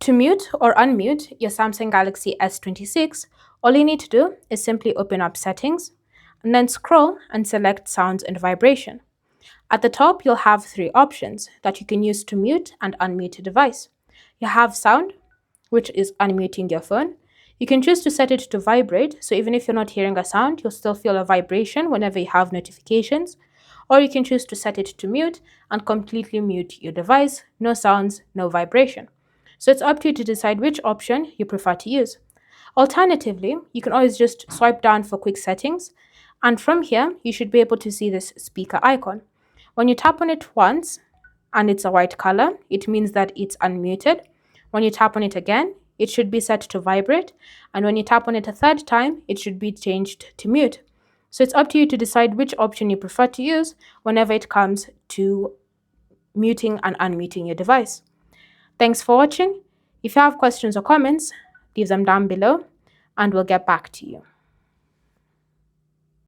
To mute or unmute your Samsung Galaxy S26, all you need to do is simply open up Settings and then scroll and select Sounds and Vibration. At the top, you'll have three options that you can use to mute and unmute a device. You have Sound, which is unmuting your phone. You can choose to set it to vibrate, so even if you're not hearing a sound, you'll still feel a vibration whenever you have notifications. Or you can choose to set it to mute and completely mute your device, no sounds, no vibration. So it's up to you to decide which option you prefer to use. Alternatively, you can always just swipe down for quick settings, and from here, you should be able to see this speaker icon. When you tap on it once and it's a white color, it means that it's unmuted. When you tap on it again, it should be set to vibrate, and when you tap on it a third time, it should be changed to mute. So it's up to you to decide which option you prefer to use whenever it comes to muting and unmuting your device. Thanks for watching. If you have questions or comments, leave them down below and we'll get back to you.